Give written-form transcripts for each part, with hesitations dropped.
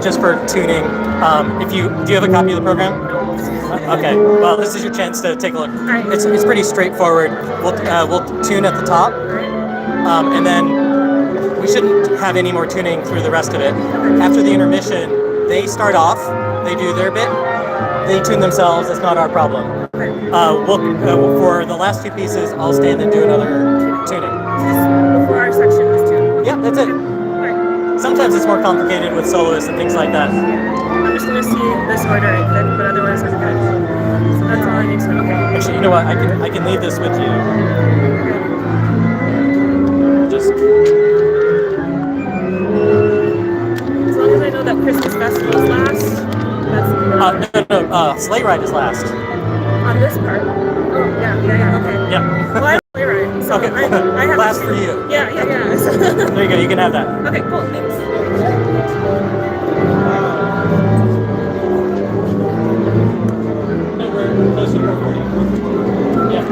just for tuning, do you have a copy of the program? Okay. Well, this is your chance to take a look. It's pretty straightforward. We'll tune at the top, and then we shouldn't have any more tuning through the rest of it. After the intermission, they start off. They do their bit. They tune themselves. It's not our problem. For the last two pieces, I'll stand and do another tuning. Before our section is tuned. Yeah, that's it. Sometimes it's more complicated with soloists and things like that. I'm just gonna see this order I picked, but otherwise I'm good. So that's all I need to know. Okay. Actually, you know what? I can leave this with you. Just as long as I know that Christmas Festival is last. That's no. Sleigh Ride is last. On this part. Oh yeah. Okay. Yeah. Well, I have Sleigh Ride, so okay. I have last for you. Yeah. There you go. You can have that. Okay. Cool. Thanks. Close to 440. Yeah.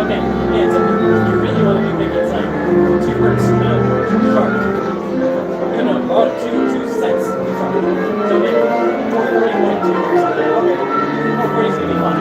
Okay. Yeah, so you really want to be thinking it's like 2 hertz sharp. No, two sets sharp. So maybe 440.2 or something. Okay. 440 is going to be fine.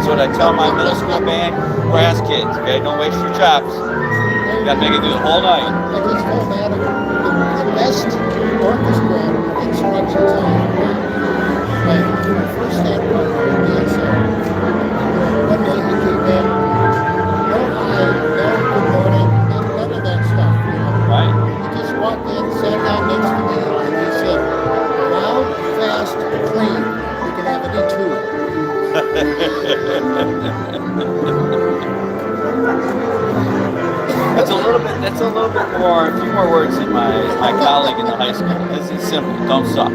Something like tell my middle school band brass kids, okay? Don't waste your chops. You gotta make it through the whole night. Like this whole matter, the best orchestra instructions I ever got. Like, when I first started with DSL, one day he came in, no hi, no good morning, none of that stuff, you know. Right. He just walked in, sat down next to me, and he said, loud, fast, clean. You can have any two. That's a little bit more, a few more words than my colleague in the high school. This is simple. Don't suck.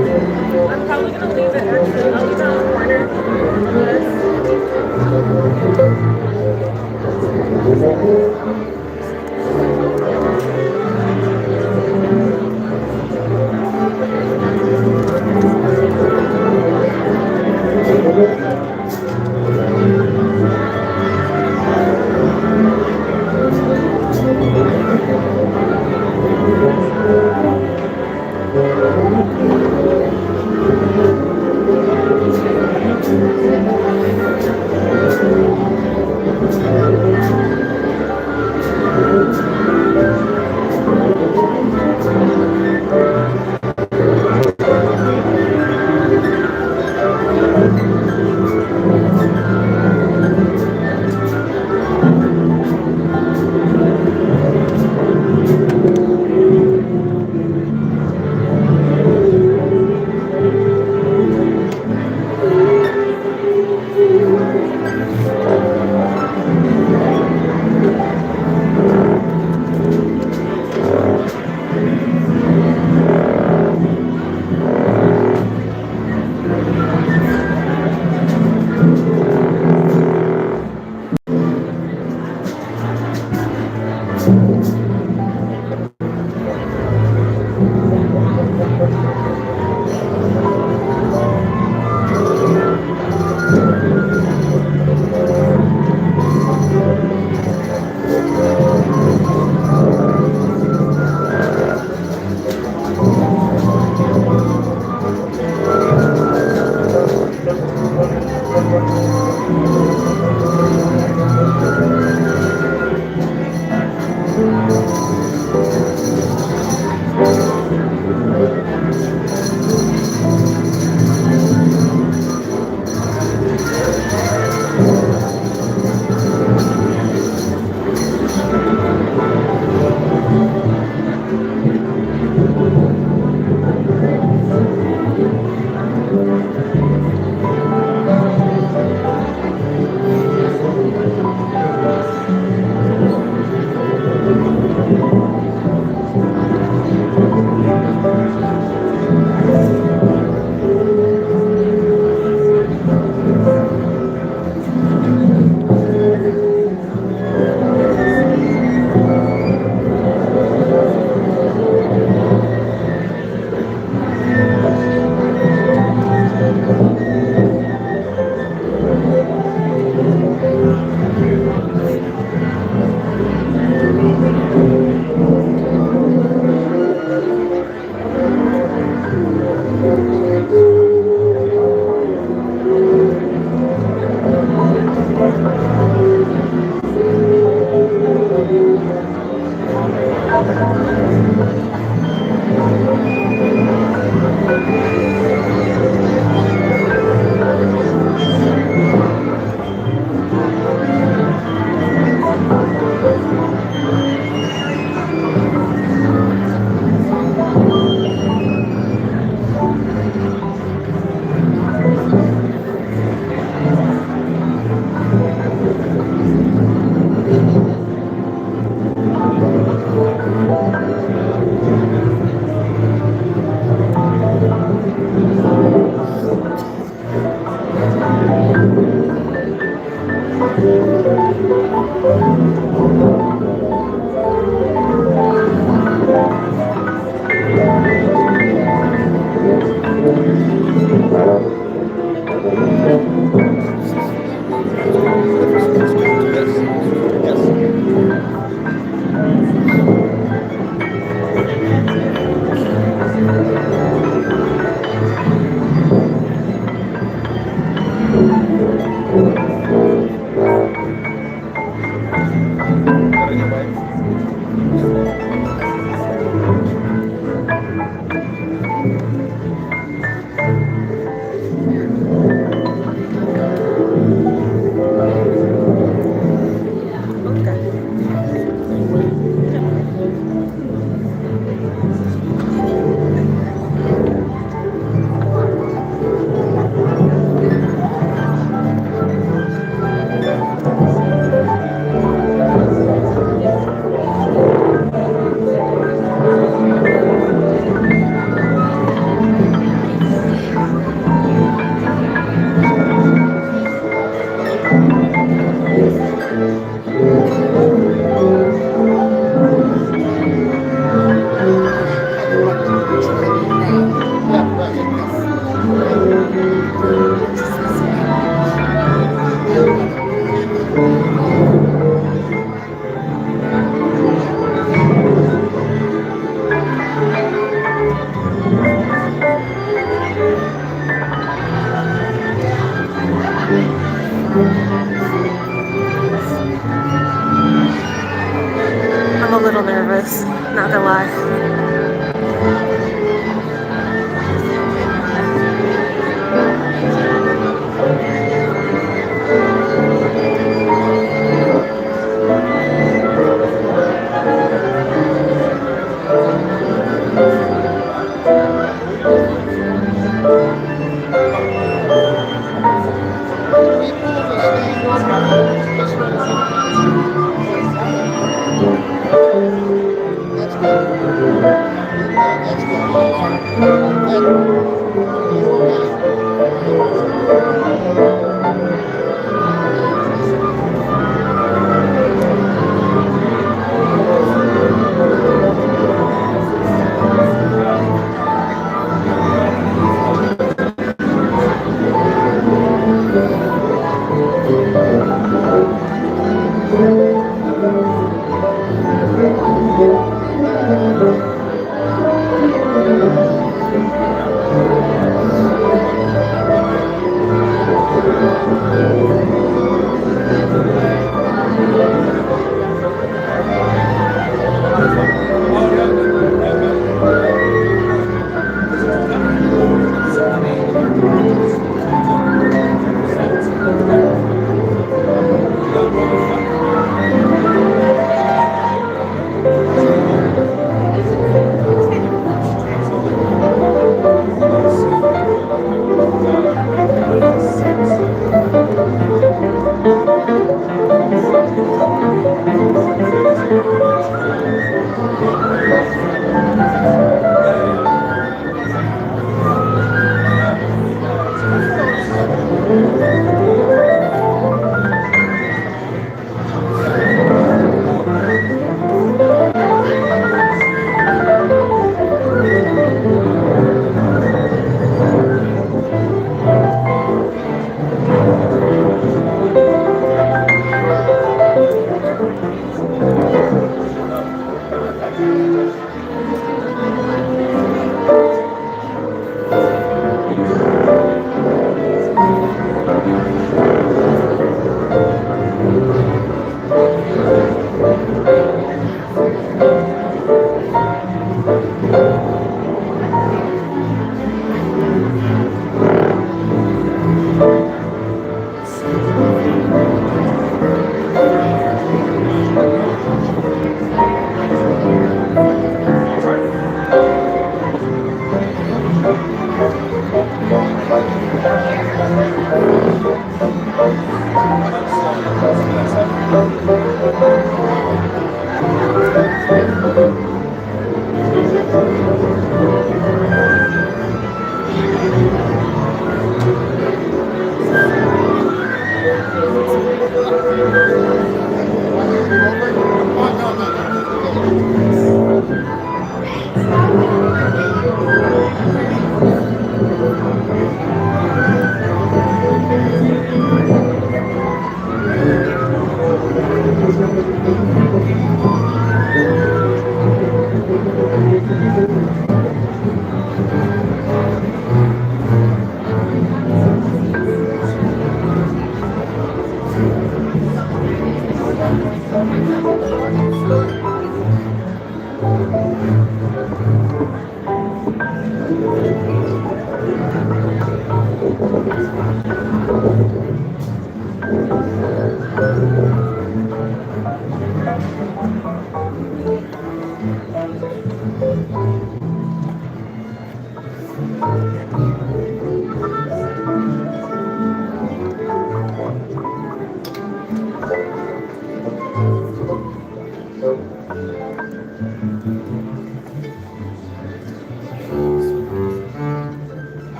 I'm probably gonna leave it actually. I'll leave it on the corner of this.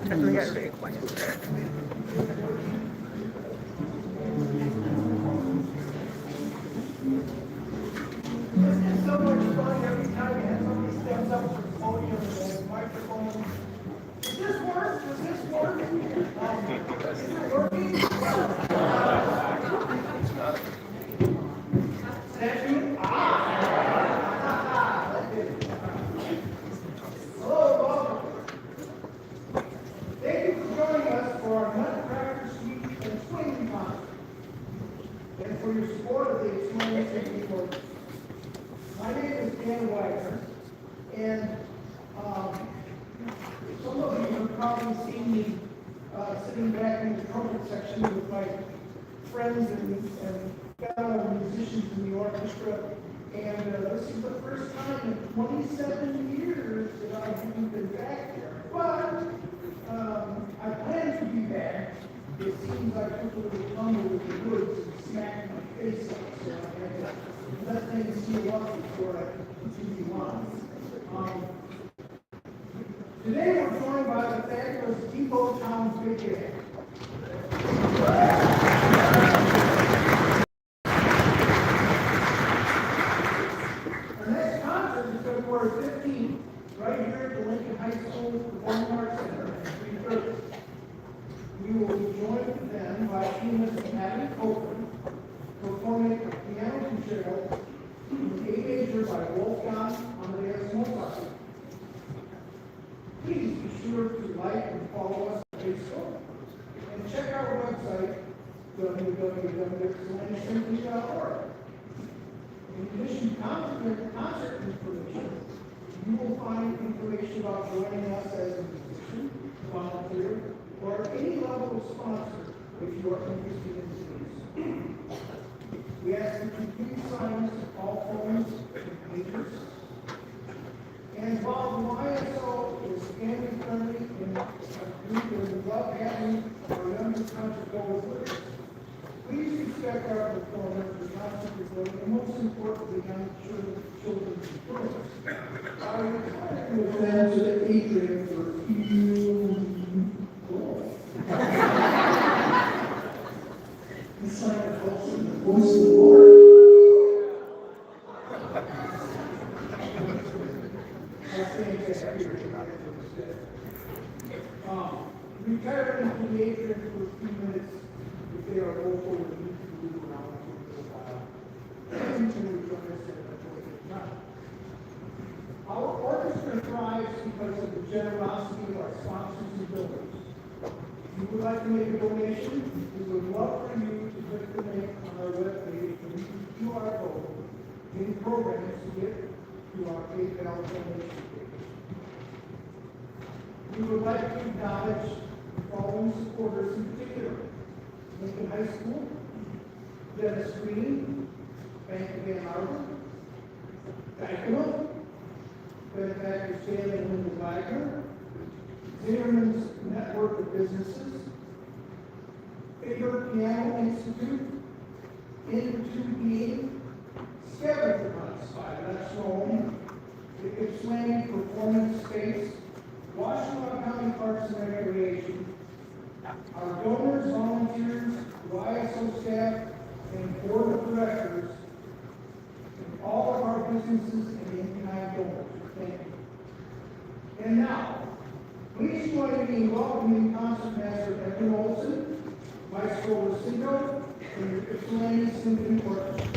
We got very quiet. It's so much fun every time you have somebody steps up to the podium and a microphone. Does this work? Does this work? Is it working? Is that you? Hello, welcome. Thank you for joining us for our Nutcracker Suite and Swing concert, and for your support of the experience that we work. My name is Dan Wagner, and some of you have probably seen me sitting back in the trumpet section with my friends and fellow musicians in the orchestra, and this is the first time in 27 years that I haven't been back there. But I plan to be back. It seems I took a little tumble with the woods and smacked my face up, so I had to let things heal up before I continue on. Today we're joined by the fabulous Depot Town Big Band. Our next concert is February 15th, right here at the Lincoln High School Performing Arts Center at 3:30. We will be joined then by pianist Abby Copeland, performing a piano concerto in A major by Wolfgang Amadeus Mozart. Please be sure to like and follow us on Facebook and check our website, www.excellenceSymphony.org. In addition to concert information, you will find information about joining us as a musician, volunteer, or any level of sponsor if you are interested in these. We ask that you please sign us all forms and papers. And while the YSO is family friendly and we would love having our youngest concert goers with us, please respect our performers, the concert recording, and most importantly, young children's performers. I would like to advance to Adrian for a few. It's like a voice of the Lord. Retiring to the Adrian for a few minutes if they are local and need to move around for a while. And to join us at a later time. Our orchestra thrives because of the generosity of our sponsors and donors. If you would like to make a donation, we would love for you to click the link on our webpage and use the QR code in programs to get to our PayPal donation page. We would like to acknowledge the following supporters in particular: Lincoln High School, Dennis Green, Bank of Ann Arbor, Dykema, benefactor Stanley and Linda Wagner, Zimmerman's Network of Businesses, Faber Piano Institute, Into Being, Scavenger Hunts by Les Rome, the Ypsilanti Performance Space, Washington County Parks and Recreation, our donors, volunteers, YSO staff, and board of directors, and all of our businesses and in-kind donors. Thank you. And now, please join me in welcoming Concertmaster Edwin Olson, Maestro Lucindo, and the Ypsilanti Symphony Orchestra.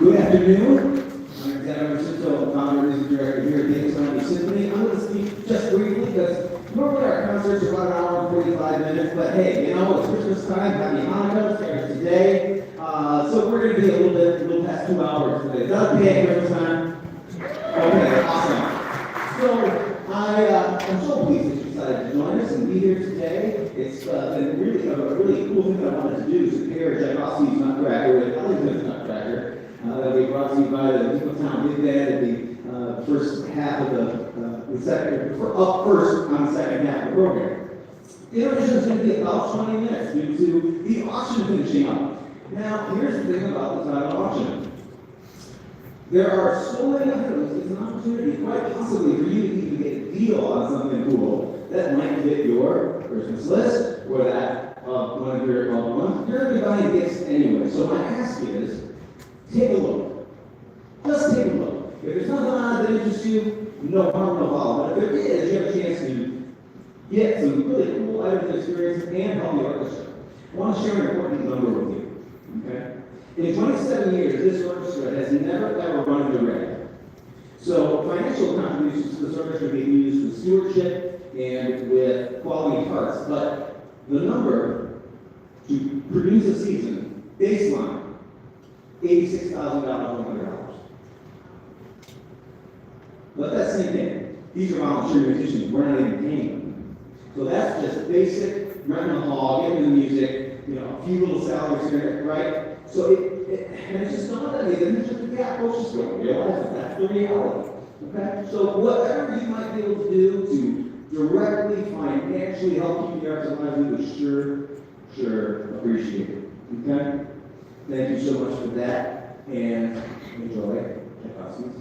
Good afternoon. I'm Xavier Cinto, founder and music director here at the Pianist Symphony. I'm going to speak just briefly because normally our concerts are about an hour and 45 minutes, but hey, you know, it's Christmas time, happy Hanukkah, it's today, so we're going to be a little past 2 hours today. Is that okay, Christmas time? Okay, awesome. So, I'm so pleased that you decided to join us and be here today. It's been really a really cool thing that I wanted to do is to pair Tchaikovsky's Nutcracker with Ellington's Nutcracker. That we brought to you by the Town Big Band at the first half of the second, up first on the second half of the program. The intermission is going to be about 20 minutes due to the auction finishing up. Now, here's the thing about the silent auction. There are so many items, it's an opportunity quite possibly for you to even get a deal on something cool that might fit your Christmas list or that of one of your loved ones. You're going to be buying gifts anyway, so my ask is, take a look. Just take a look. If there's nothing on it that interests you, no harm, no foul. But if there is, you have a chance to get some really cool items of experience and help the orchestra. I want to share an important number with you. Okay? In 27 years, this orchestra has never ever run into red. So financial contributions to this orchestra may be used with stewardship and with quality parts. But the number to produce a season, baseline, $86,100. But that's the same thing. These are volunteer musicians. We're not even paying them. So that's just basic, renting a hall, getting the music, you know, a few little salaries here, right? So and it's just not that easy. And it's just a gap. Folks just don't realize that that's the reality. Okay? So whatever you might be able to do to directly, financially help keep the arts alive, we would sure appreciate it. Okay? Thank you so much for that, and enjoy Tchaikovsky's.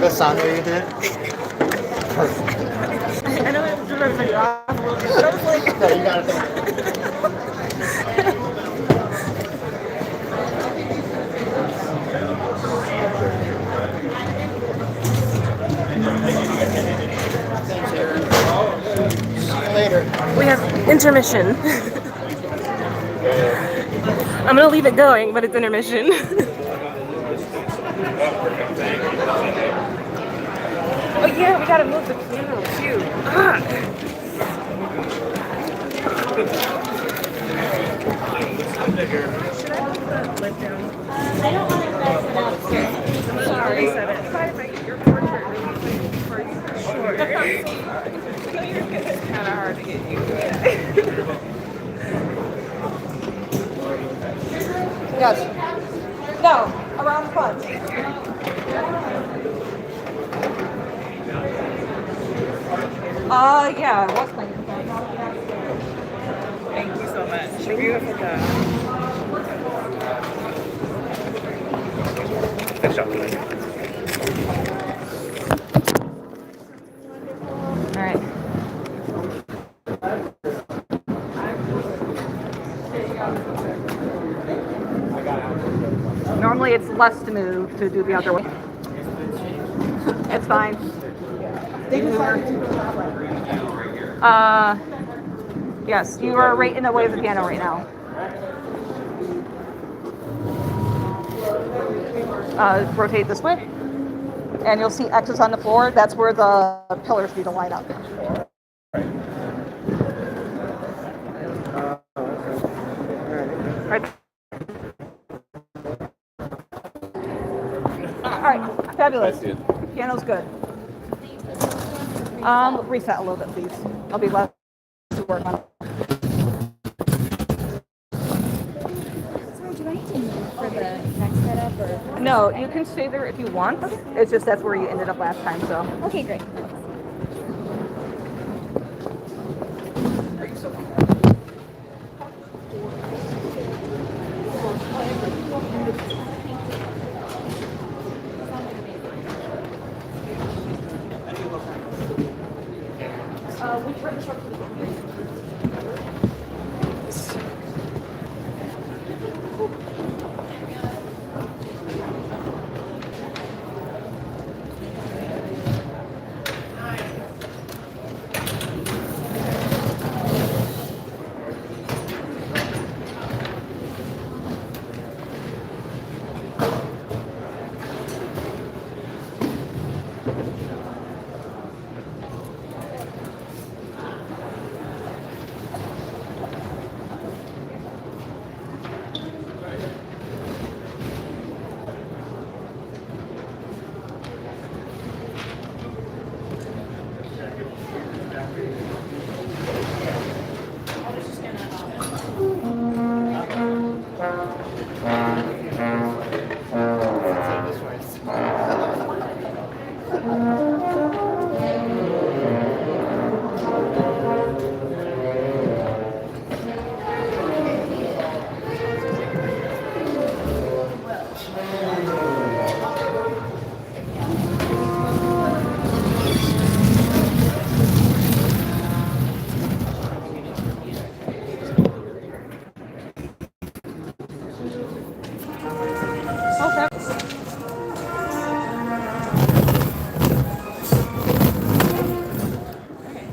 a sound where you did? I know I have to rub my jaw a little bit, but I was like, No, you got it. Thanks, Aaron. See you later. we have intermission. I'm gonna leave it going, but it's intermission. Oh yeah, we gotta move the piano too. Ah. Should I put the lid down? I don't want to mess it up. Sorry. Reset it. Sorry if I get your portrait really quick for you. Sure. It's kind of hard to get used to. Yes. No, around the front. Yeah, I was playing. Thank you so much. Beautiful job. All right. Normally it's less to move to do the other way. It's fine. Yes, you are right in the way of the piano right now. Rotate this way, and you'll see X's on the floor. That's where the pillars need to line up. Right. All right, fabulous. Piano's good. Reset a little bit, please. I'll be left to work on it. So do I need to move for the next setup or? No, you can stay there if you want. It's just that's where you ended up last time, so. Okay, great.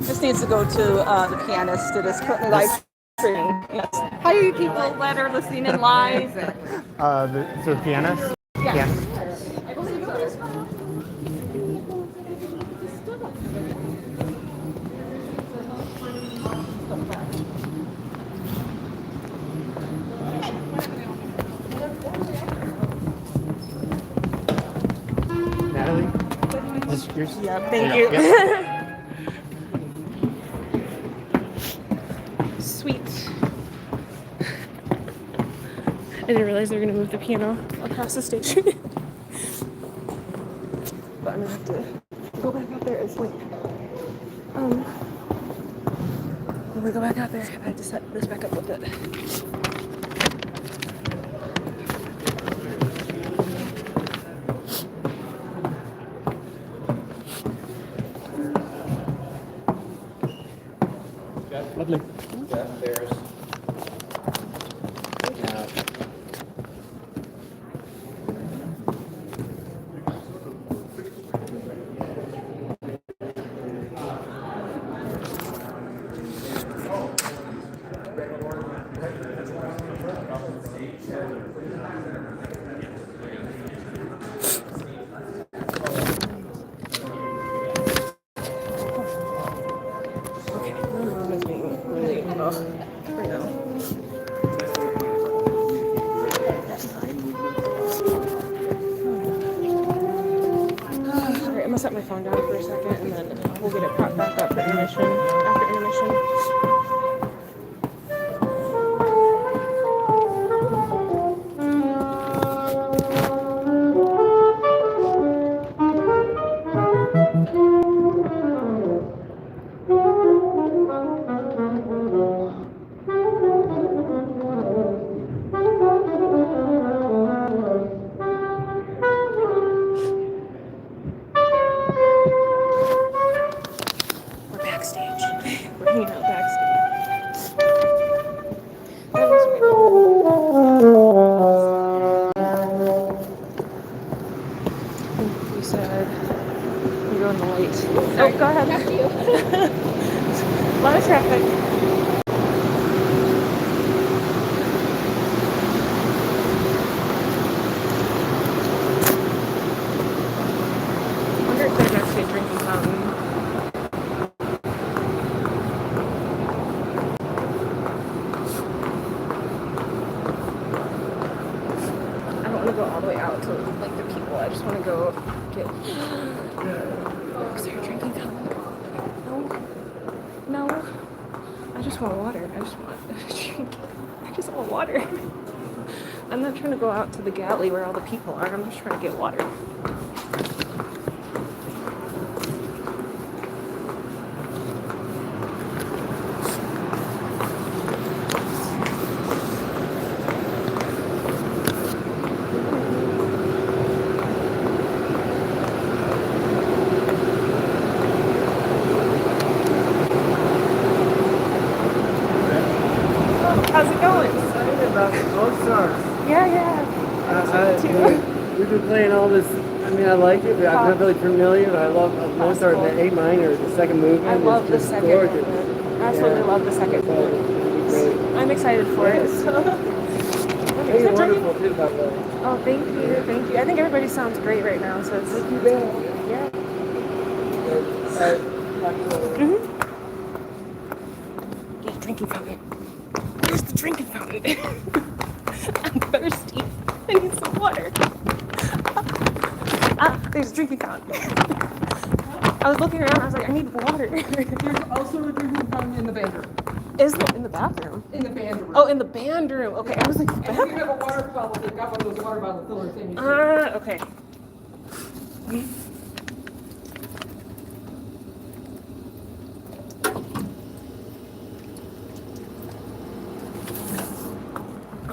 This needs to go to the pianist. It is currently live streaming. Yes. Hi, you people that are listening in live. The pianist? Yes. Natalie? Is this yours? Yeah, thank you. Yeah. Sweet. I didn't realize they were going to move the piano across the stage. But I'm going to have to go back out there. It's like, when we go back out there, I have to set this back up a bit. Lovely. Downstairs. Yeah. My mom is being really right now. Alright, I'm gonna set my phone down for a second and then we'll get it propped back up for intermission. After intermission. We're backstage. We're hanging out backstage. That was we said we're going the light. Oh, go ahead. After you. A lot of traffic. I wonder if there's actually a drinking fountain. I don't want to go all the way out to like the people. I just want to go get. Oh, is there a drinking fountain? No. No. I just want water. I just want a drink. I just want water. I'm not trying to go out to the galley where all the people are. I'm just trying to get water. How's it going? Excited about All Stars. Yeah. We've been playing all this. I mean, I like it, but I'm not really familiar. But I love Mozart, the A minor, the second movement. I love the It's just second gorgeous. movement. Absolutely Yeah. love the second So, it'll movement. be great. I'm excited for it. So. Hey, you're wonderful too, by the way. Oh, thank you. I think everybody sounds great right now, so it's Thank you, Ben. yeah. Yeah, drinking fountain. Where's the drinking fountain? I'm thirsty. I need some water. There's a drinking fountain. I was looking around. I was like, I need water. There's also a drinking fountain in the band room. Is it in the bathroom? In the band room. Oh, in the band room. Okay, I was like, And if you have a water bottle, they've got one of those water bottle filler things. okay.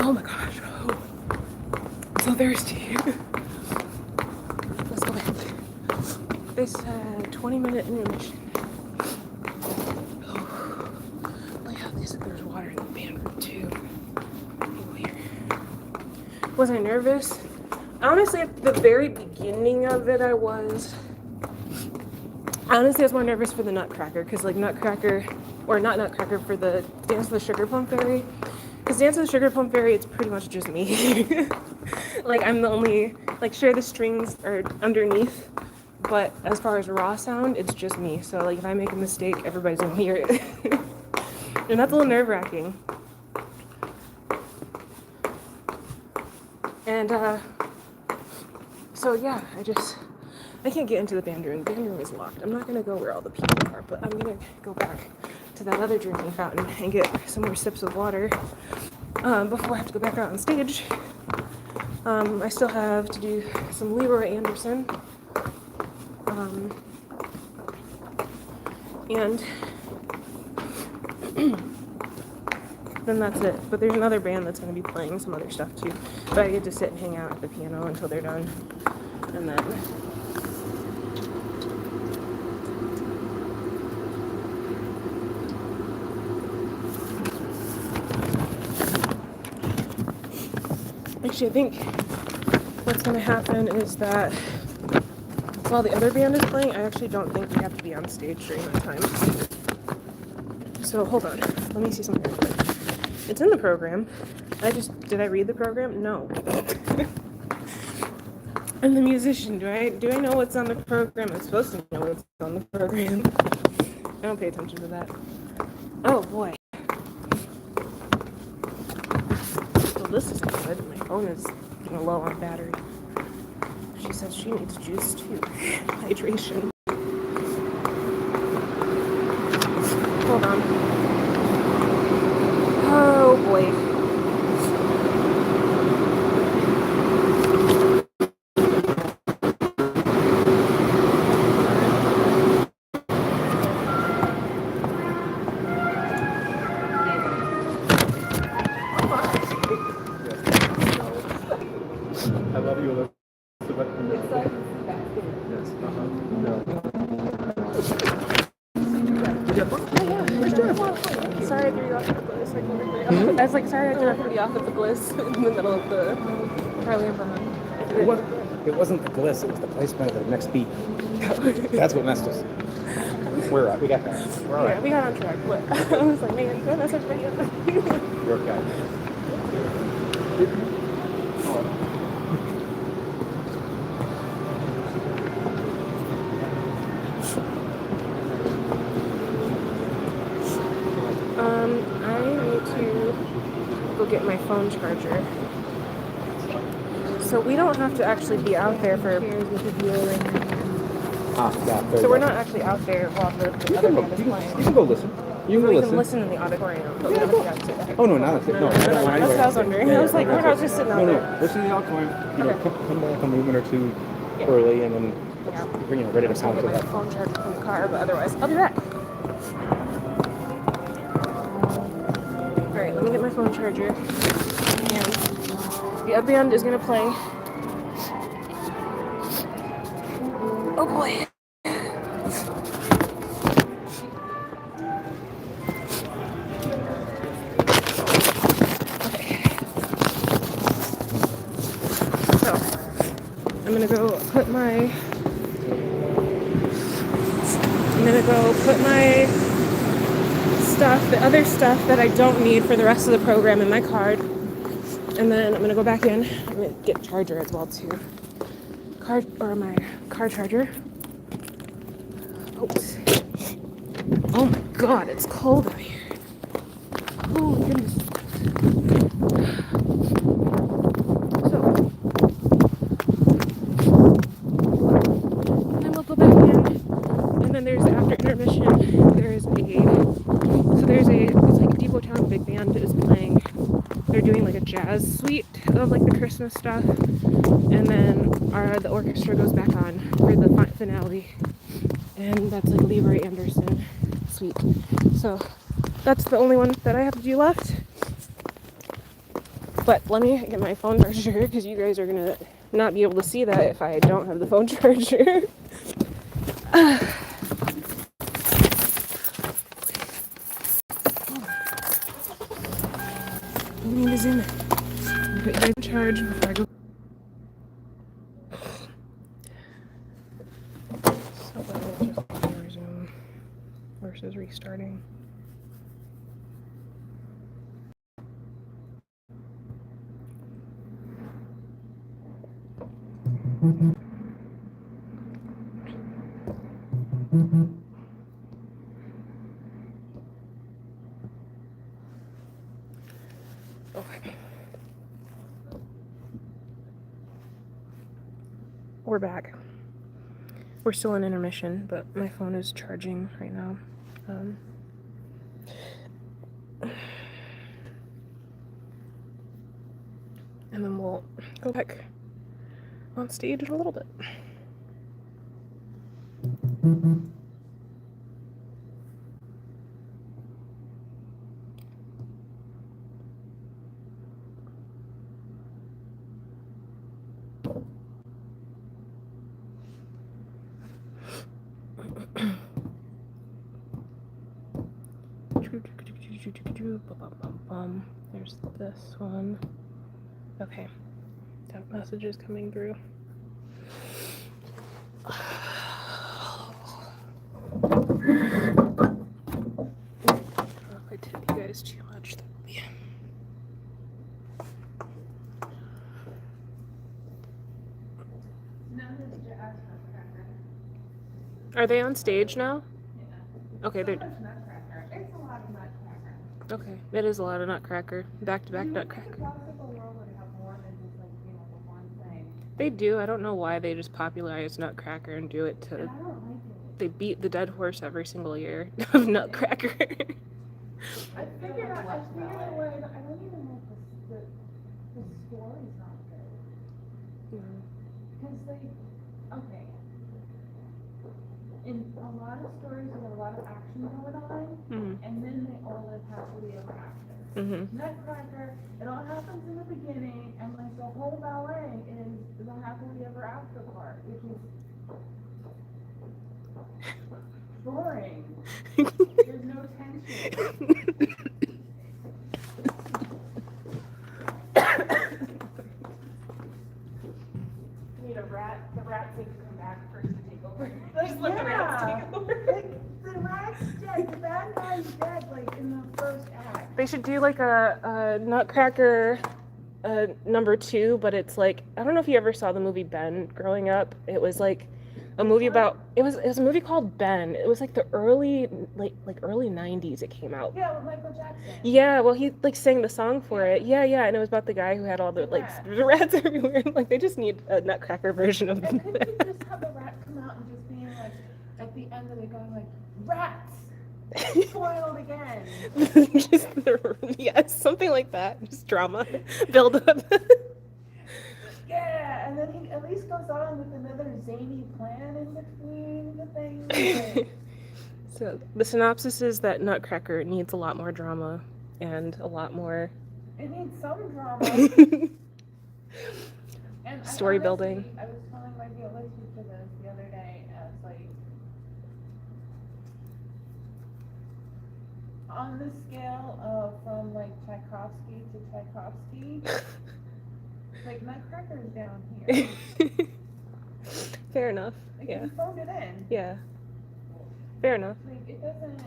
Oh my gosh. Oh. I'm so thirsty. Let's go back. They said 20-minute intermission. Oh yeah, they said there's water in the band room too. Weird. Was I nervous? Honestly, at the very beginning of it, I was. Honestly, I was more nervous for the Nutcracker, because like Nutcracker, or not Nutcracker, for the Dance of the Sugar Plum Fairy. Because Dance of the Sugar Plum Fairy, it's pretty much just me. Like, I'm the only, like, sure, the strings are underneath, but as far as raw sound, it's just me. So, like, if I make a mistake, everybody's gonna hear it. And that's a little nerve-wracking. And, so yeah, I can't get into the band room. The band room is locked. I'm not gonna go where all the people are, but I'm gonna go back to that other drinking fountain and get some more sips of water before I have to go back out on stage. I still have to do some Leroy Anderson. And then that's it. But there's another band that's going to be playing some other stuff too. But I get to sit and hang out at the piano until they're done. And then Actually, I think what's going to happen is that while the other band is playing, I actually don't think we have to be on stage during that time. So hold on, let me see something real quick. It's in the program. Did I read the program? No. I'm the musician. Do I know what's on the program? I'm supposed to know what's on the program. I don't pay attention to that. Oh boy. Well, this isn't good. My phone is getting low on battery. She says she needs juice too. Hydration. Hold on. Oh boy. I love you, Elizabeth. Yes. Sorry I threw you off at the bliss. I was like, sorry I threw everybody off at the bliss in the middle of the Charlie and Brown. It wasn't the bliss, it was the placement of the next beat. That's what messed us. We're right, we got that. We're all Yeah, right. we got on track, but I was like, man, don't mess everybody up. You're okay. I need to go get my phone charger. So we don't have to actually be out there for. So we're not actually out there while the other band is playing. You can go listen. You can go We listen. can listen in the auditorium, but we don't have to be outside. Oh, no, not a no. No, that's what I was wondering. I was like, we're not just sitting out No, there. listen to the auditorium. You know, Okay. come back a movement or two Yeah. early, and then Yeah. you're ready to I'll pound get to my that. phone charger from the car, but otherwise, I'll be back. Alright, let me get my phone charger. And the other band is gonna play. Oh boy. Okay. So, I'm gonna go put my stuff, the other stuff that I don't need for the rest of the program in my card. And then I'm gonna go back in. I'm gonna get a charger as well too. My car charger. Oops. Oh my god, it's cold out here. Oh my goodness. So, and then we'll go back in. And then there's after intermission, it's like Depot Town Big Band is playing. They're doing like a jazz suite of like the Christmas stuff. And then the orchestra goes back on for the finale. And that's like Leroy Anderson suite. So that's the only one that I have to do left. But let me get my phone charger because you guys are gonna not be able to see that if I don't have the phone charger. I need to zoom in. Put you guys in charge before I go. So just resume versus restarting. Okay. We're back. We're still in intermission, but my phone is charging right now. And then we'll go back on stage in a little bit. There's this one. Okay. That message is coming through. If I tip you guys too much, that would be. Are they on stage now? Yeah. Okay, they're. It's a lot of nutcracker. Okay, it is a lot of Nutcracker. Back to back Nutcracker. They do. I don't know why they just popularized Nutcracker and do it to. They beat the dead horse every single year of Nutcracker. I figured a way. I don't even know if the story's not good. Because okay. In a lot of stories, there's a lot of action going on, and then they all live happily ever after. Nutcracker, it all happens in the beginning, and like the whole ballet is the happily ever after part, which is boring. There's no tension. You know, the rats need to come back first to take over. Just let the rats take over. The rat's dead. The bad guy's dead, like in the first act. They should do like a Nutcracker number 2, but it's like, I don't know if you ever saw the movie Ben growing up. It was like a movie about, it was a movie called Ben. It was like the early 90s it came out. Yeah, with Michael Jackson. Yeah, well he like sang the song for it. Yeah, and it was about the guy who had all the like the rats everywhere. Like they just need a Nutcracker version of And it. couldn't you just have the rat come out and just being like, at the end of it going like, rats! Spoiled again. Yes, something like that. Just drama. Build up. Yeah, and then he at least goes on with another zany plan in between the things. So the synopsis is that Nutcracker needs a lot more drama and a lot more It needs some drama. And story building. I was telling my viola teacher this the other day, as like, on the scale of from like Tchaikovsky to Tchaikovsky, like Nutcracker's down here. Fair enough. Like, Yeah. you phoned it in. Yeah. Fair enough. Like it doesn't.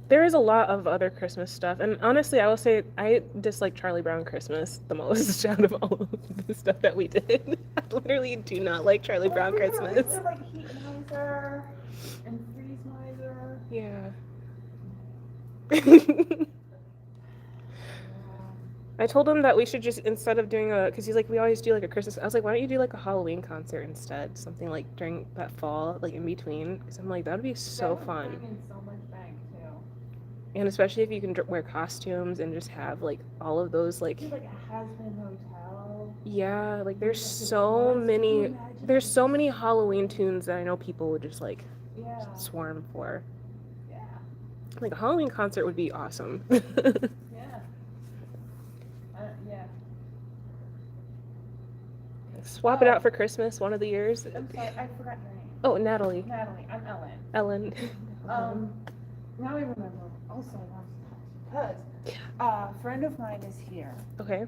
There is a lot of other Christmas stuff, and honestly, I will say I dislike Charlie Brown Christmas the most out of all of the stuff that we did. I literally do not like Charlie Brown Christmas. We did like Heat Miser and Freeze Miser. Yeah. I told him that we should just, instead of doing because he's like, we always do like a Christmas, I was like, why don't you do like a Halloween concert instead? Something like during that fall, like in between. Because I'm like, that would be so fun. Bring in so much bank too. And especially if you can wear costumes and just have like all of those like. Do like a has-been hotel. Yeah, like there's so many Halloween tunes that I know people would just like swarm for. Yeah. Like a Halloween concert would be awesome. Yeah. Yeah. Swap it out for Christmas one of the years. I'm sorry, I forgot your name. Oh, Natalie. Natalie, I'm Ellen. Ellen. Now I remember. Also, I want to talk because a friend of mine is here. Okay.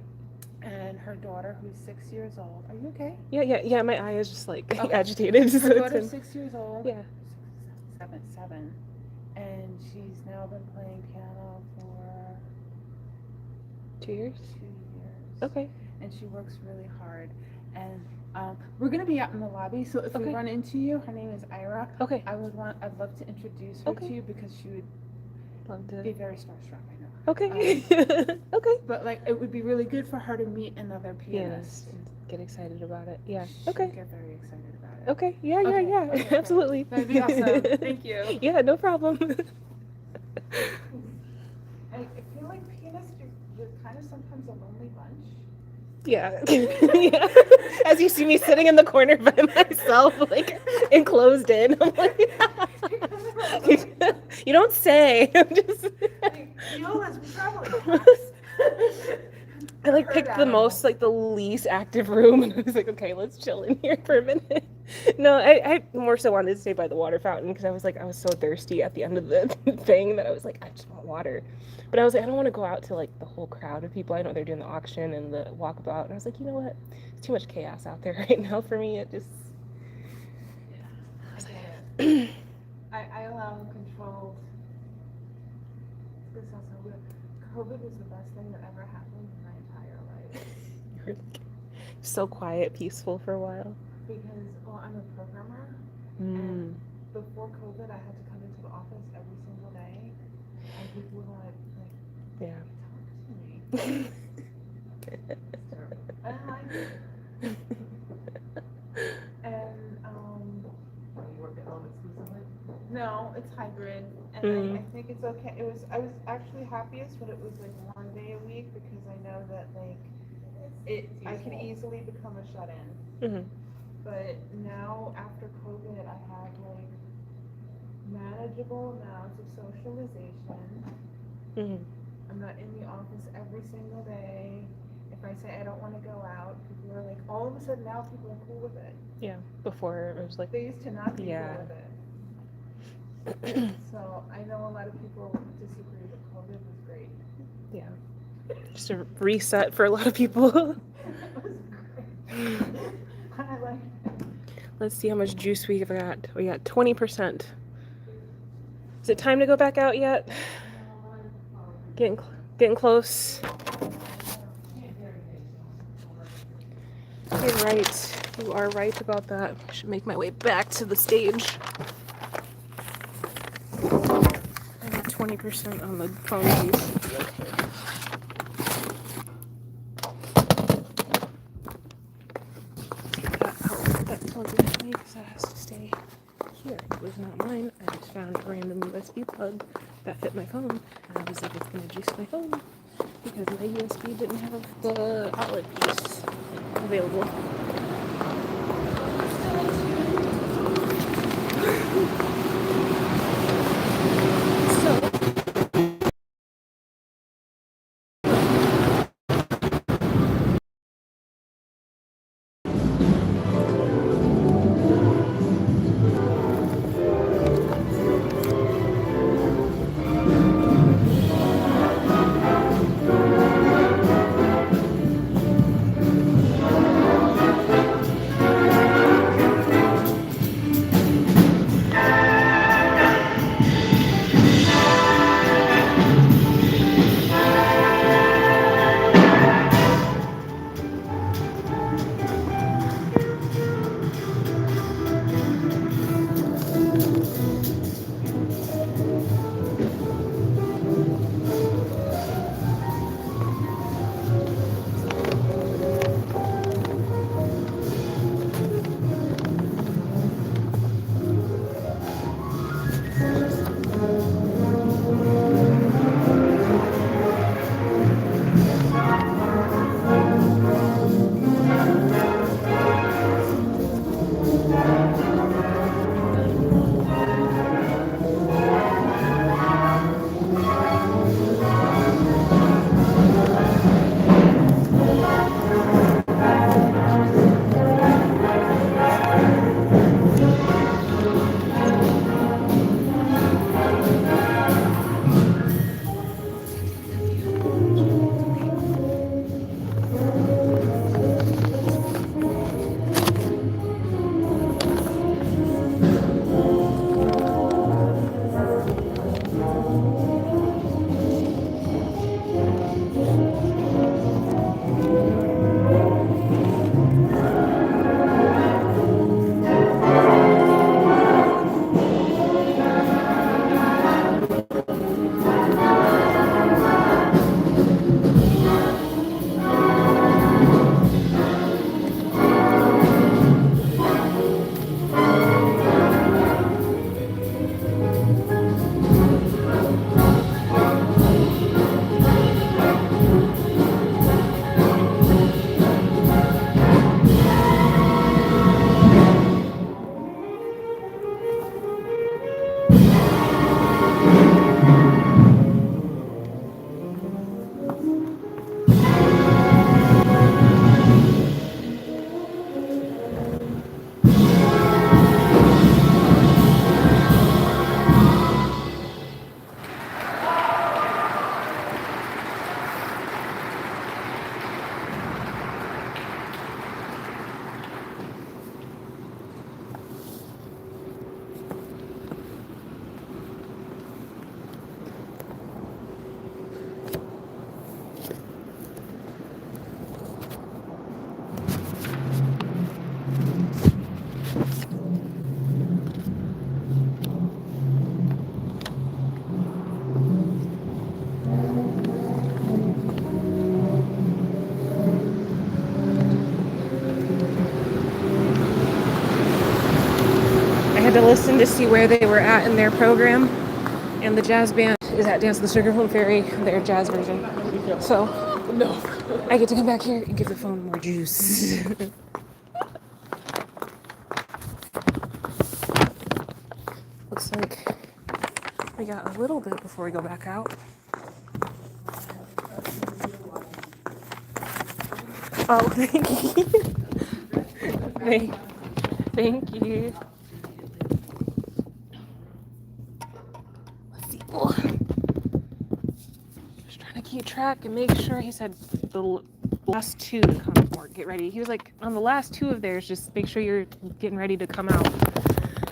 And her daughter, who's 6 years old. Are you okay? Yeah. My eye is just like agitated. Her daughter's 6 years old. Yeah. Seven. And she's now been playing piano for 2 years. 2 years. Okay. And she works really hard. And we're gonna be out in the lobby, so if we run into you, her name is Ira. Okay. I'd love to introduce her to you because she would love to be very starstruck. I know. Okay. Okay. But like, it would be really good for her to meet another pianist. And get excited about it. Yeah. She'd Okay. get very excited about it. Okay. Yeah. Okay, Absolutely. That'd be awesome. Thank you. Yeah. No problem. I feel like pianists, you're kind of sometimes a lonely bunch. Yeah. Yeah. As you see me sitting in the corner by myself, like enclosed in, I'm like, you don't say. I'm just. Viola's probably I like picked the most, like the least active room, and I was like, okay, let's chill in here for a minute. No, I more so wanted to stay by the water fountain because I was so thirsty at the end of the thing that I was like, I just want water. But I was like, I don't want to go out to like the whole crowd of people. I know they're doing the auction and the walkabout, and I was like, you know what? It's too much chaos out there right now for me. It just. I allow controlled. This sounds so weird. COVID was the best thing that ever happened in my entire life. You're so quiet, peaceful for a while. Because, well, I'm a programmer, Mm. and before COVID, I had to come into the office every single day, and people would like Yeah. talk to me. I don't like it. And You work at home exclusively? no, it's hybrid, and Mhm. I think it's okay. I was actually happiest when it was like 1 day a week because I know that like I could easily become a shut-in. Mhm. But now after COVID, I have like manageable amounts of socialization. Mhm. I'm not in the office every single day. If I say I don't want to go out, people are like, all of a sudden now people are cool with it. Yeah. Before it was like. They used to not be Yeah. cool with it. So I know a lot of people disagree, but COVID was great. Yeah. Just a reset for a lot of people. It was great. I like it. Let's see how much juice we got. We got 20%. Is it time to go back out yet? Getting close. You're right. You are right about that. I should make my way back to the stage. I got 20% on the phone use. That plug in me because that has to stay here. It was not mine. I just found a random USB plug that fit my phone. And I was like, it's going to juice my phone because my USB didn't have the outlet juice available. had to listen to see where they were at in their program. And the jazz band is at Dance of the Sugar Plum Fairy, their jazz version. So, no. I get to come back here and give the phone more juice. Looks like we got a little bit before we go back out. Oh, thank you. Thank you. Let's see. Oh. Just trying to keep track and make sure. He said the last two to come or get ready. He was like, on the last two of theirs, just make sure you're getting ready to come out.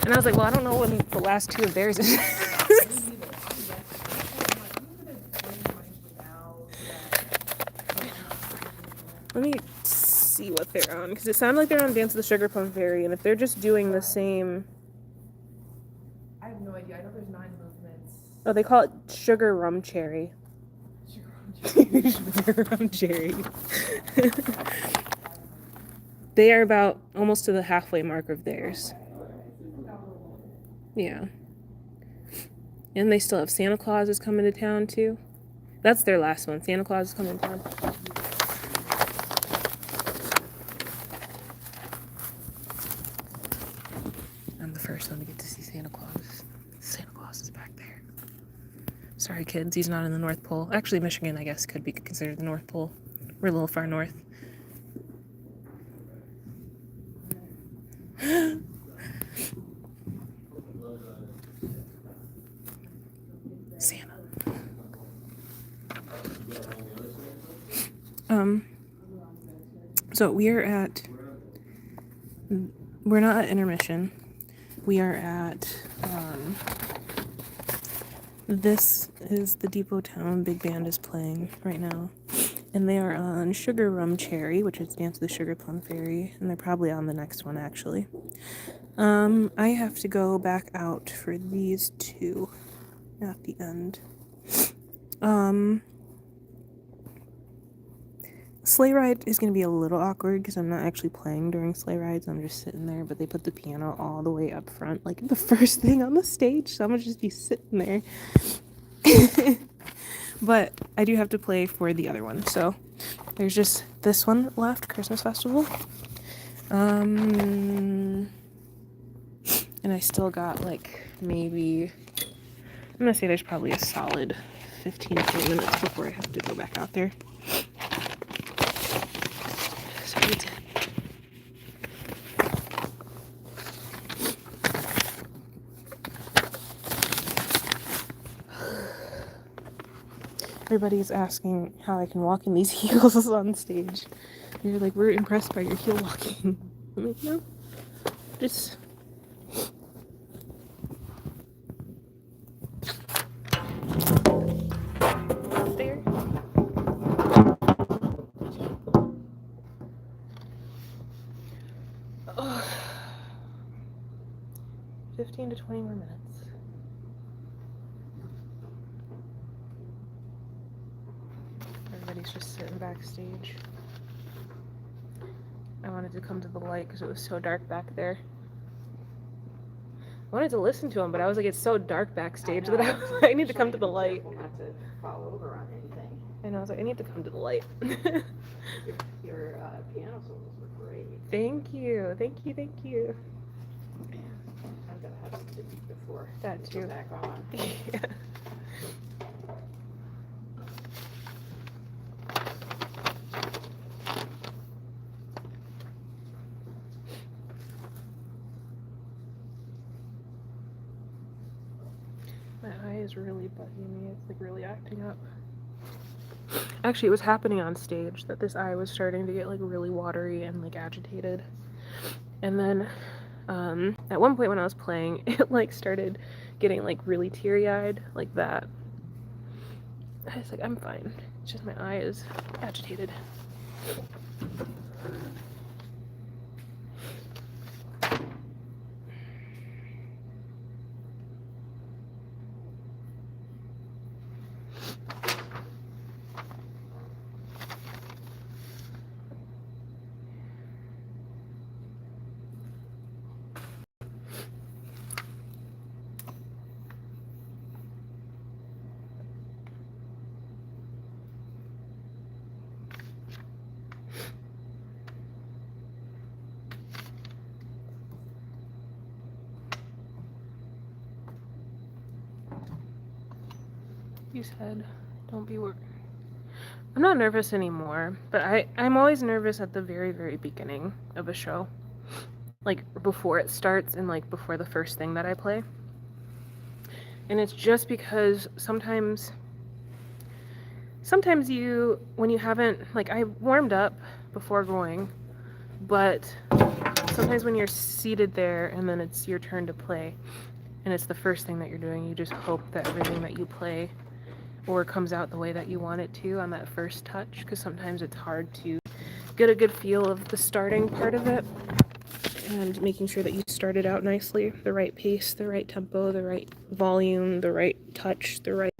And I was like, well, I don't know when the last two of theirs is. Let me see what they're on, because it sounded like they're on Dance of the Sugar Plum Fairy, and if they're just doing the same... I have no idea. I know there's 9 movements. Oh, they call it Sugar Rum Cherry. Sugar Rum Cherry. They are about almost to the halfway mark of theirs. Yeah. And they still have Santa Claus is coming to town, too. That's their last one. Santa Claus is coming to town. I'm the first one to get to see Santa Claus. Santa Claus is back there. Sorry, kids, he's not in the North Pole. Actually, Michigan, I guess, could be considered the North Pole. We're a little far north. Santa. So we're not at intermission. We are at, this is the Depot Town Big Band is playing right now. And they are on Sugar Rum Cherry, which is Dance of the Sugar Plum Fairy. And they're probably on the next one, actually. I have to go back out for these two at the end. Sleigh ride is going to be a little awkward because I'm not actually playing during sleigh rides. I'm just sitting there, but they put the piano all the way up front, like the first thing on the stage. So I'm going to just be sitting there. But I do have to play for the other one. So there's just this one left, Christmas Festival. And I still got like maybe, I'm going to say there's probably a solid 15 to 20 minutes before I have to go back out there. Sweet. Everybody's asking how I can walk in these heels on stage. You're like, we're impressed by your heel walking. I'm like, no, just... out there. 15 to 20 more minutes. Everybody's just sitting backstage. I wanted to come to the light because it was so dark back there. I wanted to listen to him, but I was like, it's so dark backstage that I need to come to the light. Not to fall over on anything. And I was like, I need to come to the light. Your piano solos were great. Thank you, thank you, thank you. I've got to have some to eat before That too. go back on. Yeah. My eye is really bugging me. It's like really acting up. Actually, it was happening on stage that this eye was starting to get like really watery and like agitated. And then at one point when I was playing, it like started getting like really teary-eyed like that. I was like, I'm fine. It's just my eye is agitated. you said. Don't be worried. I'm not nervous anymore, but I'm always nervous at the very, very beginning of a show. Like before it starts and like before the first thing that I play. And it's just because sometimes you, when you haven't, like I warmed up before going, but sometimes when you're seated there and then it's your turn to play and it's the first thing that you're doing, you just hope that everything that you play or comes out the way that you want it to on that first touch, because sometimes it's hard to get a good feel of the starting part of it and making sure that you start it out nicely, the right pace, the right tempo, the right volume, the right touch, the right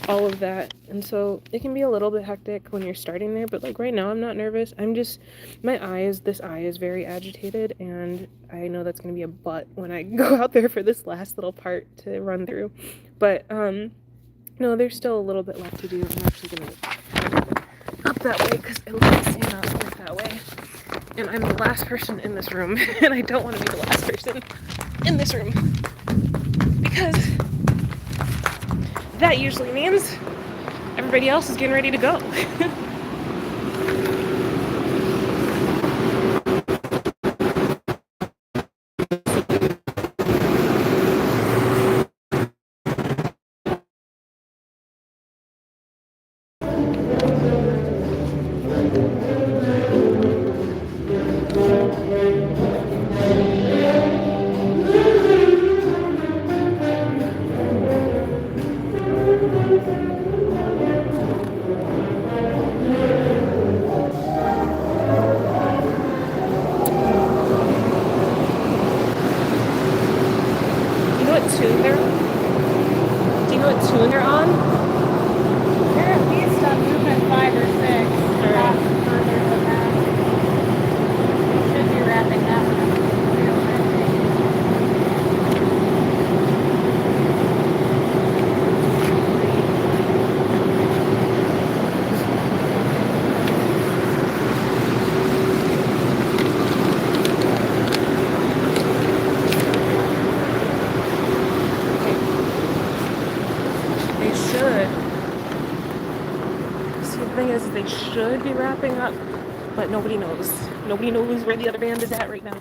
all of that. And so it can be a little bit hectic when you're starting there, but like right now I'm not nervous. I'm just, this eye is very agitated, and I know that's going to be a butt when I go out there for this last little part to run through. But no, there's still a little bit left to do. I'm actually going to up that way because it lets me not look that way. And I'm the last person in this room, and I don't want to be the last person in this room because that usually means everybody else is getting ready to go. They should be wrapping up, but nobody knows. Nobody knows where the other band is at right now.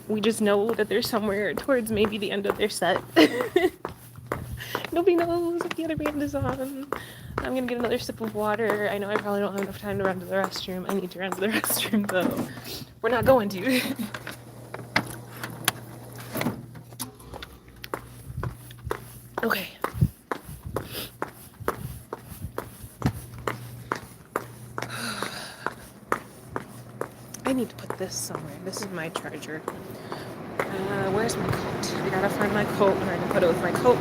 We just know that they're somewhere towards maybe the end of their set. Nobody knows if the other band is on. I'm gonna get another sip of water. I know I probably don't have enough time to run to the restroom. I need to run to the restroom though. We're not going to. Okay. I need to put this somewhere. This is my charger. Where's my coat? I gotta find my coat and I can put it with my coat.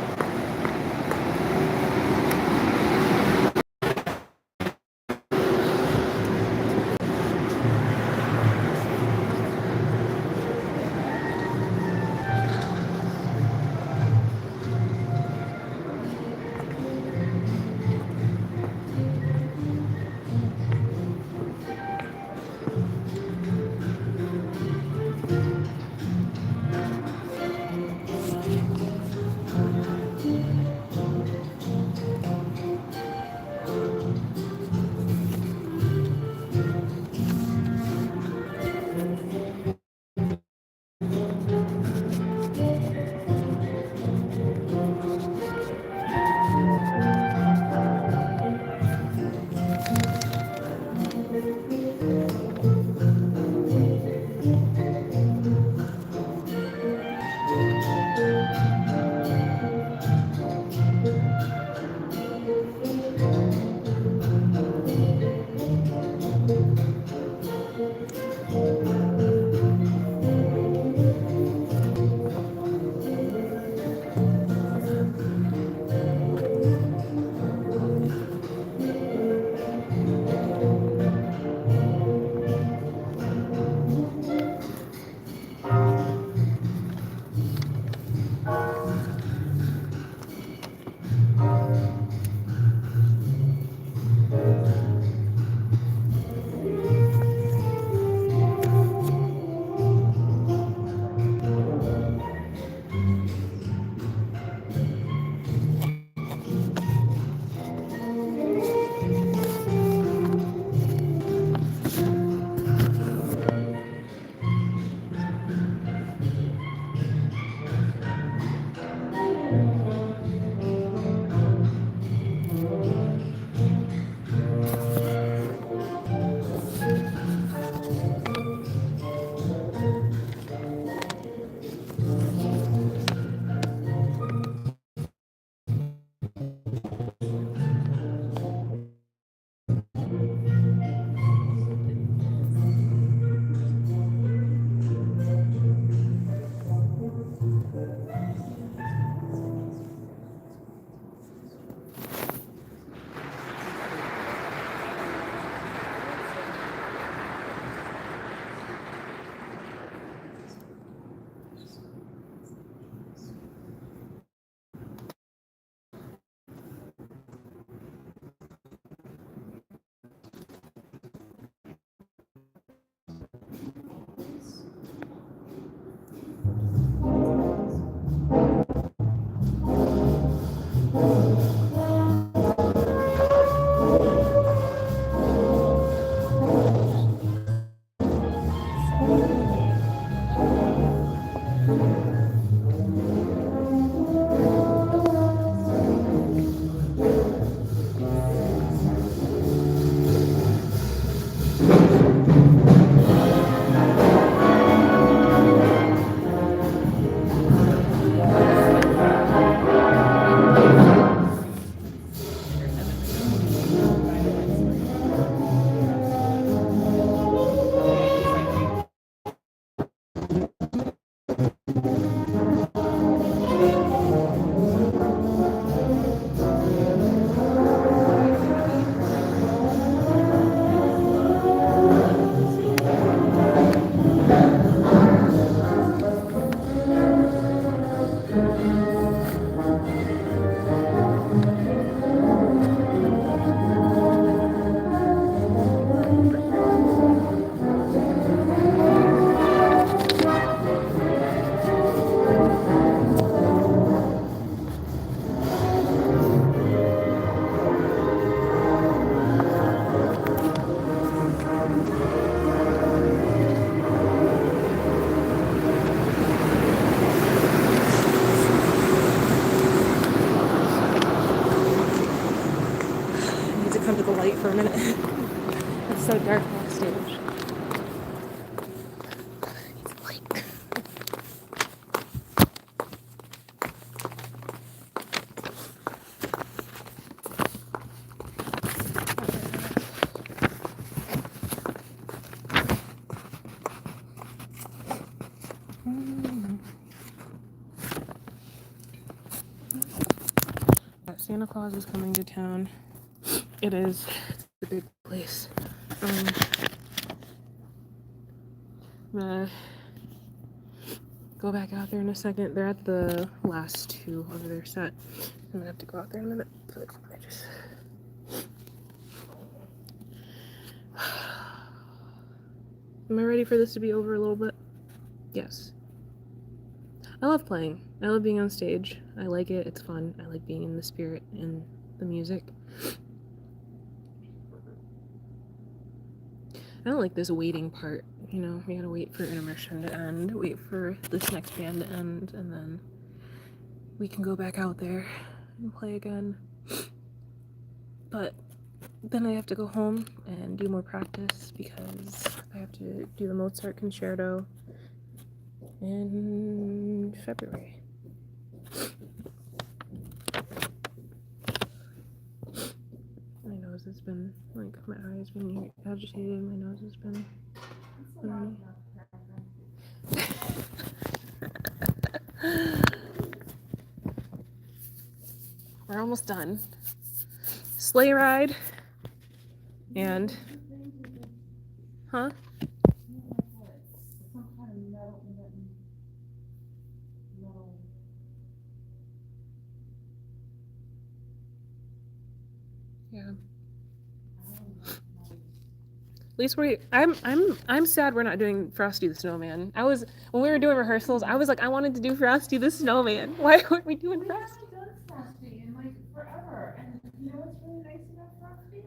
Come to the light for a minute. It's so dark off stage. Santa Claus is coming to town. It is a big place. I'm gonna go back out there in a second. They're at the last two of their set. I'm gonna have to go out there in a minute, but I just... Am I ready for this to be over a little bit? Yes. I love playing. I love being on stage. I like it. It's fun. I like being in the spirit and the music. I don't like this waiting part, you know, we gotta wait for intermission to end, wait for this next band to end, and then we can go back out there and play again. But then I have to go home and do more practice because I have to do the Mozart concerto in February. My nose has been, like, my eyes been agitated, my nose has been... We're almost done. Sleigh ride. And... Huh? Yeah. At least I'm sad we're not doing Frosty the Snowman. When we were doing rehearsals, I was like, I wanted to do Frosty the Snowman. Why weren't we doing Frosty? I haven't done Frosty in like forever, and you know what's really nice about Frosty?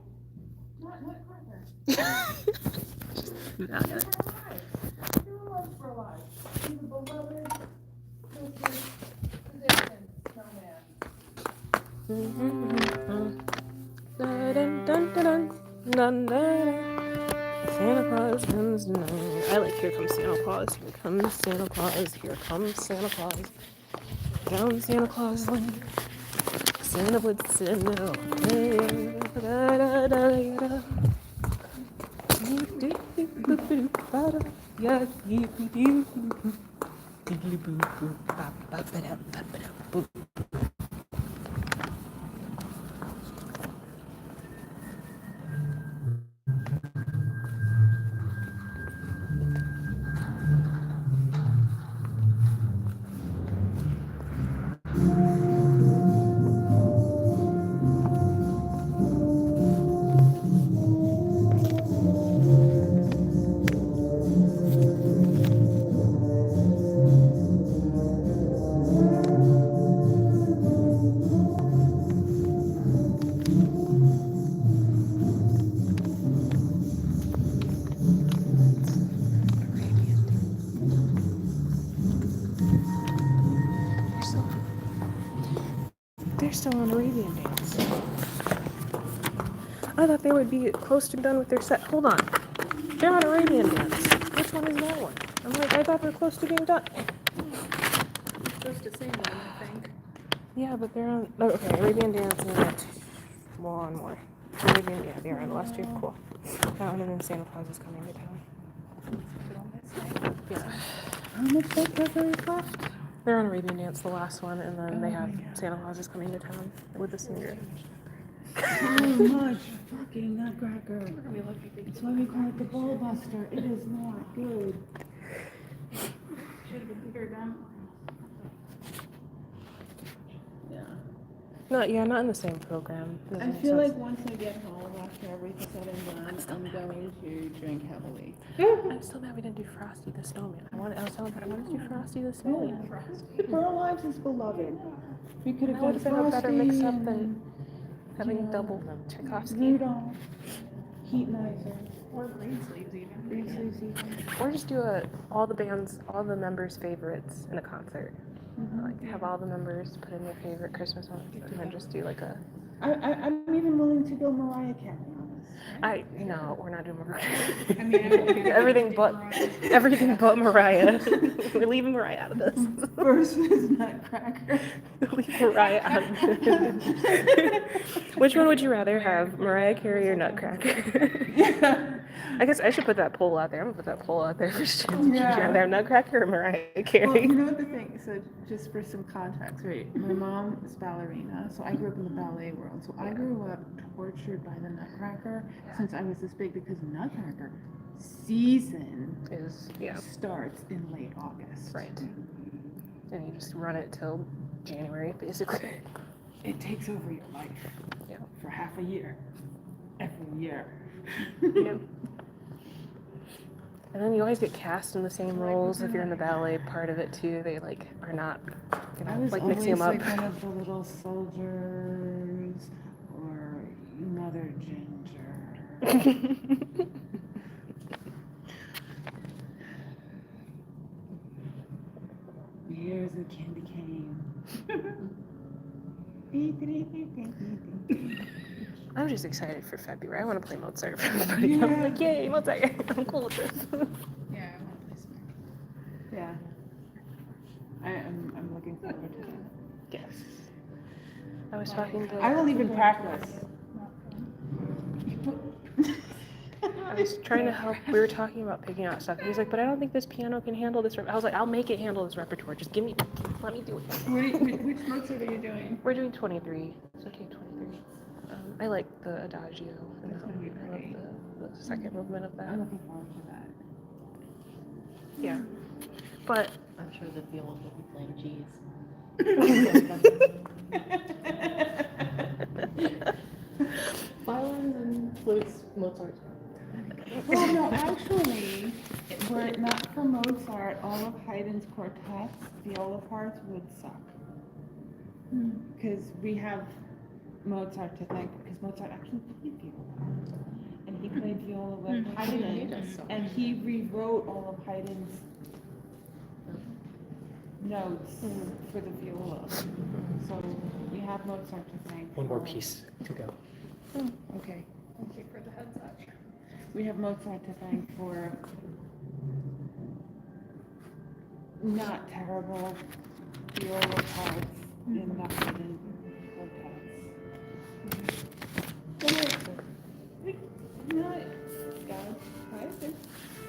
Not Nutcracker. Not You're alive. You're alive for alive. He's a beloved Christmas tradition snowman. Dun, dun, dun, dun, dun, dun, dun. Santa Claus comes tonight. I like Here Comes Santa Claus. Here comes Santa Claus. Here comes Santa Claus. Down Santa Claus Lane. Santa puts in the they're still on Arabian Dance. I thought they would be close to done with their set. Hold on. They're on Arabian Dance. Which one is that one? I'm like, I thought they're close to being done. You're supposed to sing them, I think. Yeah, but they're on. Oh, okay, Arabian Dance and then one more. Arabian, yeah, they're on the last two. Cool. That one and then Santa Claus is coming to town. Yeah. How much that cover cost? They're on Arabian Dance, the last one, and then they have Santa Claus is coming to town with the singer. So much fucking nutcracker. That's why we call it the ball buster. It is not good. Should have been bigger down. Not in the same program. I Doesn't feel make like once I get home after everything's said and done, I'm going to drink heavily. I'm still mad we didn't do Frosty the Snowman. I was telling her I wanted to do Frosty the Snowman. Pearl Lives is beloved. We could have That would done have been a better Frosty mix-up and than having double Tchaikovsky. Rudolph, Heatmiser, Or green sleeves even. Green Sleeves even. Or just do all the members' favorites in a concert. Like have all the members put in their favorite Christmas songs, and then just do like a. I'm even willing to go Mariah Carey on this. No, we're not doing Mariah. I mean, I don't think everything but Mariah. We're leaving Mariah out of this. First was Nutcracker. Leave Mariah out of this. Which one would you rather have, Mariah Carey or Nutcracker? Yeah. I guess I should put that poll out there. I'm gonna put that poll out there for sure. Would you Yeah. rather have Nutcracker or Mariah Carey? Well, you know what the thing, so just for some context, right? My mom is ballerina, so I grew up in the ballet world. So I grew up tortured by the Nutcracker since I was this big because Nutcracker season starts in late August. Right. And you just run it till January, basically. It takes over your life. Yeah. For half a year. Every year. Yep. And then you always get cast in the same roles if you're in the ballet part of it too. They are not, I was like always mixing them up. like one of the little soldiers or Mother Ginger. Here's a candy cane. I'm just excited for February. I want to play Mozart for everybody. Yeah. I'm like, yay, Mozart. I'm cool with this. Yeah, I want to play some. Yeah. I'm looking forward to that. Yes. I was talking to... I will even practice. I was trying to help. We were talking about picking out stuff. He's like, but I don't think this piano can handle this. I was like, I'll make it handle this repertoire. Just let me do it. Which Mozart are you doing? We're doing 23. It's okay, 23. I like the Adagio. And That's gonna be I pretty. love the second movement of that. I'm looking forward to that. Yeah. But I'm sure the viola will be playing G's. Violins and flutes, Mozart. Well, no, actually, were it not for Mozart, all of Haydn's quartets, viola parts would suck. Because we have Mozart to thank, because Mozart actually played viola. And he played viola with Haydn, and he rewrote all of Haydn's notes for the viola. So we have Mozart to thank. One more piece to go. Okay. Thank you for the heads up. We have Mozart to thank for not terrible viola parts in the Haydn quartets. No, God,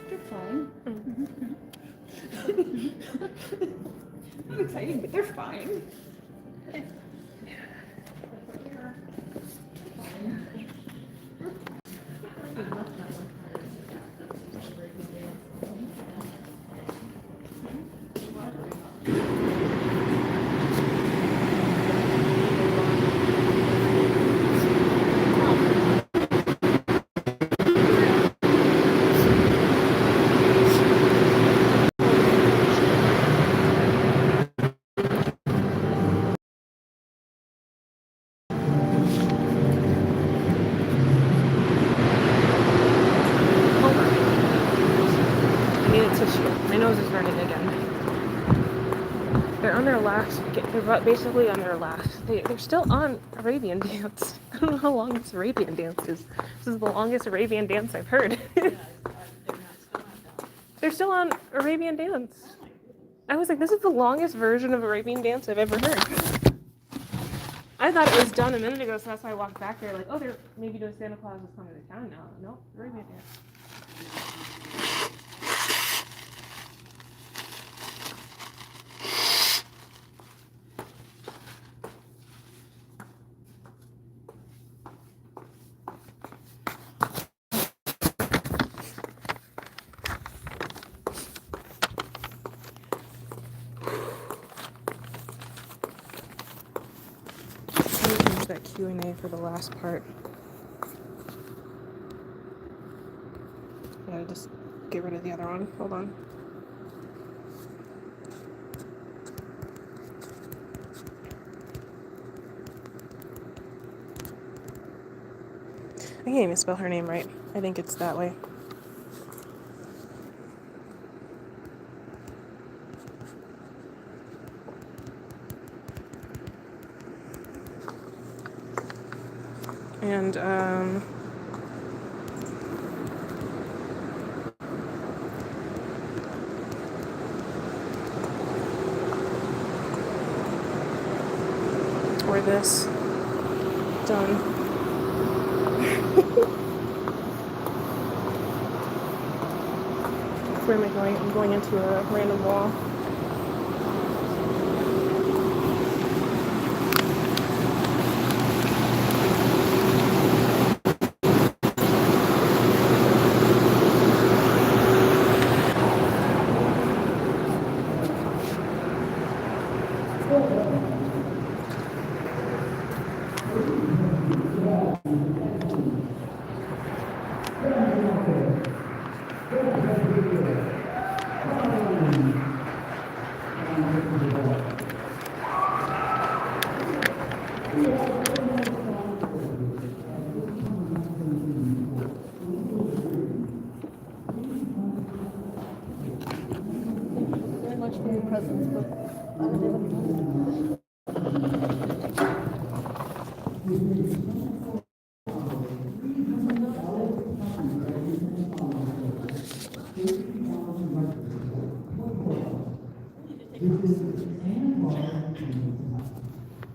they're fine. Not exciting, but they're fine. I need a tissue. My nose is running again. They're on their last. They're basically on their last. They're still on Arabian Dance. I don't know how long this Arabian Dance is. This is the longest Arabian Dance I've heard. They're still on Arabian Dance. I was like, this is the longest version of Arabian Dance I've ever heard. I thought it was done a minute ago, so that's why I walked back there like, oh, they're maybe doing Santa Claus is coming to town now. Nope, Arabian Dance. That Q&A for the last part. I gotta just get rid of the other one. Hold on. I can't even spell her name right. I think it's that way. And or this done. Where am I going? I'm going into a random wall. Very much for your presence, but I was able to.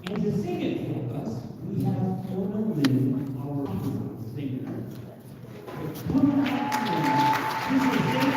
And to sing it for us, we have Flora Lynn, our singer. Come on out, this is their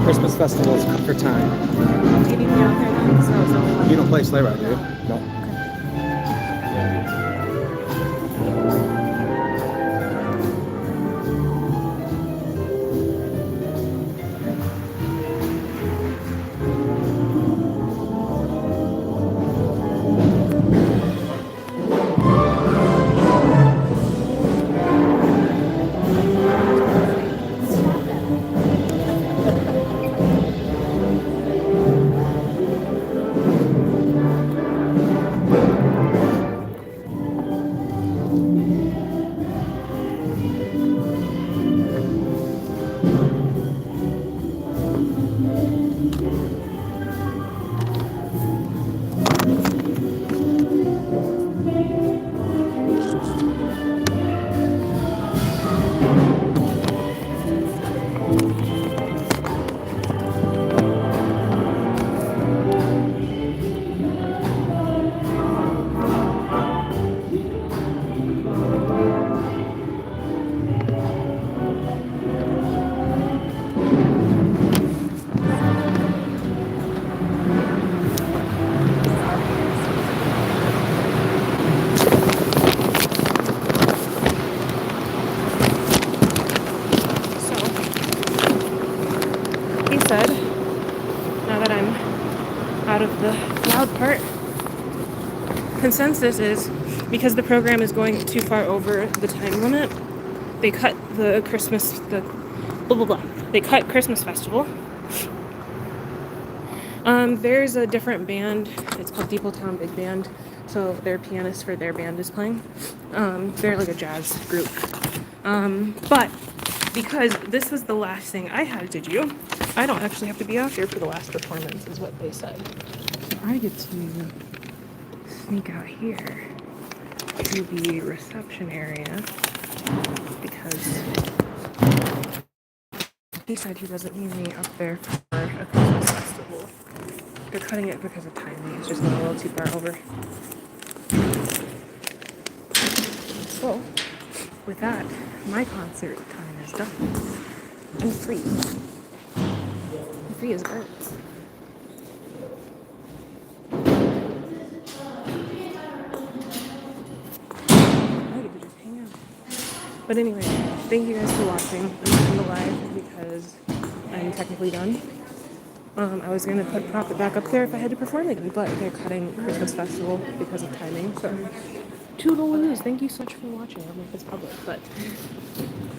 Christmas festivals for time. Do you need me out there then? So it's only like You don't play sleigh ride, do you? No. consensus is because the program is going too far over the time limit, they cut the blah blah blah. They cut Christmas festival. There's a different band. It's called Town Big Band. So their pianist for their band is playing. They're like a jazz group. But because this was the last thing I had to do, I don't actually have to be out there for the last performance, is what they said. So I get to sneak out here to the reception area because he said he doesn't need me up there for a Christmas festival. They're cutting it because of timing. It's just going a little too far over. So, with that, my concert time is done. I'm free. I'm free as birds. I get to just hang out. But anyway, thank you guys for watching. I'm doing the live because I'm technically done. I was going to put Profit back up there if I had to perform again, but they're cutting Christmas Festival because of timing. So, toodaloo. Thank you so much for watching. I'll make this public, but